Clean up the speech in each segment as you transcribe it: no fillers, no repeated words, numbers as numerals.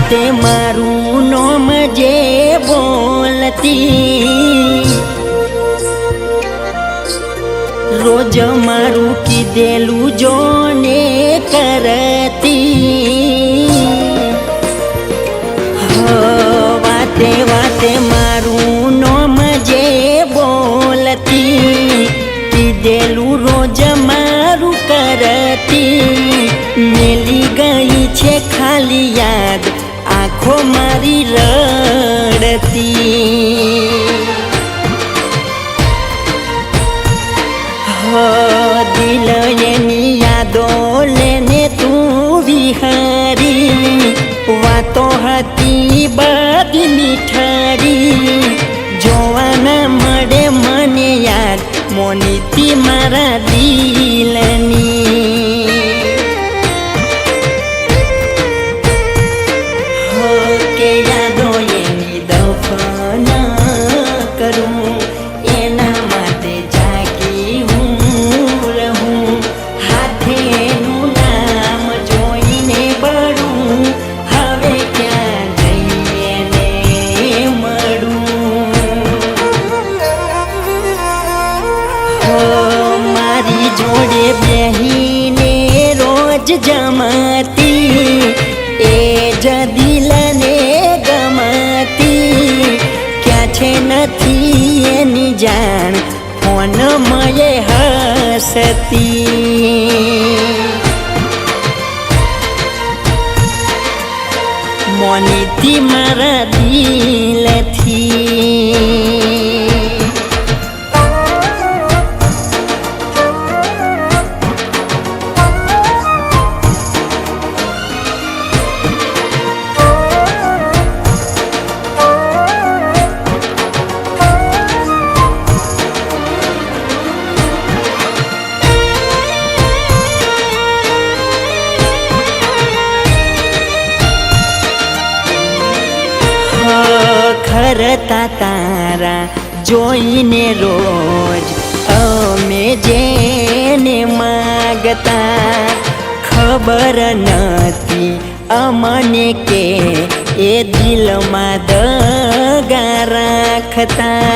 વાતે મારું નોમ જે બોલતી, રોજ મારું કીધેલું જોને કરતી, વાતે વાતે મારું નોમ જે બોલતી, કીધેલું રોજ મારું કરતી, મેલી ગઈ છે ખાલી યાદ આંખો મારી રડતી, દિલ એની યાદો લેને તું વિહારી, વાતો હતી બધી મીઠાડી, જોવાના મળે મને યાદ મોનીતી મારા દિલની, કે યાદો એની દફન કરું, એના માટે જાગી હું રહું, હાથેનું નામ જોઈને બળું, હવે ક્યાં જઈએ ને મળું, મારી જોડે બેહીને રોજ જમાતી, એ જ દિલને ગમાતી, ક્યાં છે નથી એની જાણ ફોન મયે હસતી, મોનીતી મારા દિલથી, ખરતા તારા જોઈને રોજ અમે જેને માગતા, ખબર નથી અમને કે એ દિલમાં દગા રાખતા,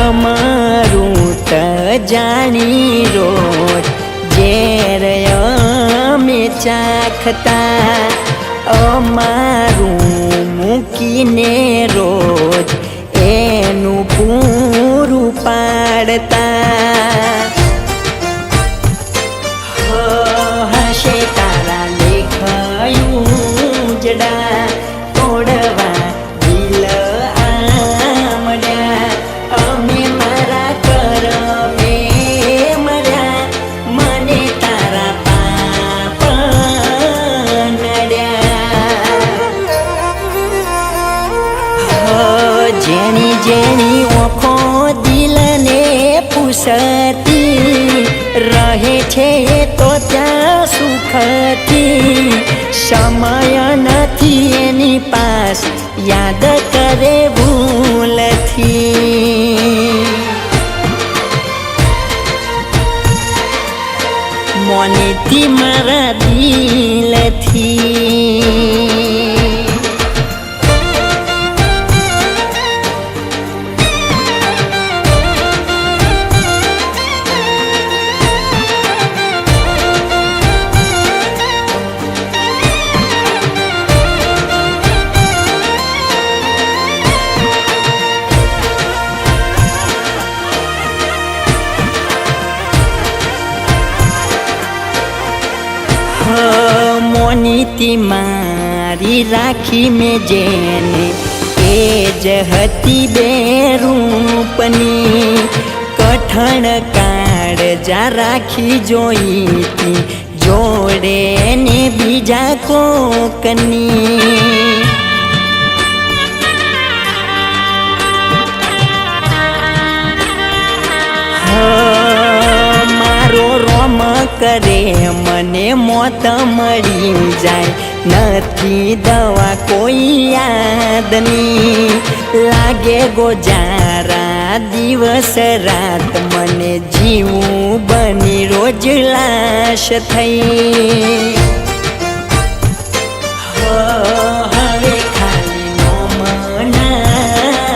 અમારું ત જાણી રોજ ઝેર અમે ચાખતા, અમારું મૂકીને રોજ એનું પૂરું પાડતા, હશે તારા લેખાયું જડા તોડવા દિલ આમડ્યા, અમે મારા કરમે મળ્યા, મને તારા પાપ નડ્યા, જેણી જેણી ઓખો દિલને પૂછતી, રહે છે તો ત્યાં સુખથી, સમય નથી એની પાસ યાદ કરે ભૂલથી, મોનીતી મારા દિલથી, મોનીતી મારી રાખી મેં જેને એ જ હતી બે રૂપની, કઠણ કાળજા રાખી જોઈતી જોડે ને બીજા કોકની, મારો રોમ કરે મને મોત મળી જાય, નથી દવા કોઈ યાદની, લાગે ગોજારા દિવસ રાત મને જીવું બની રોજ લાશ થઈ હવે ખાલી નોમના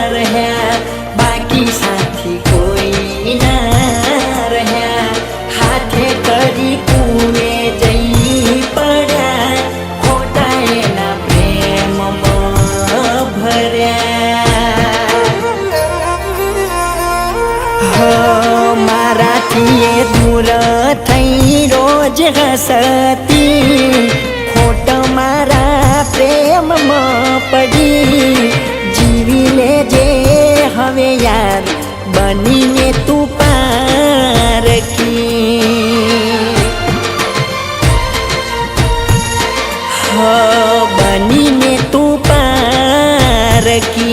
રહ્યા બાકી સાથી કોઈ ના રહ્યા હાથે કરી કુએ જઈ પડ્યા ખોટા એના પ્રેમમાં ભર્યા મારાથી એ દૂર થઈ રોજ હસતી ખોટ મારા પ્રેમમાં પડી જીવી લેજે હવે યાર બનીને તું પારકી બનીને તું પારકી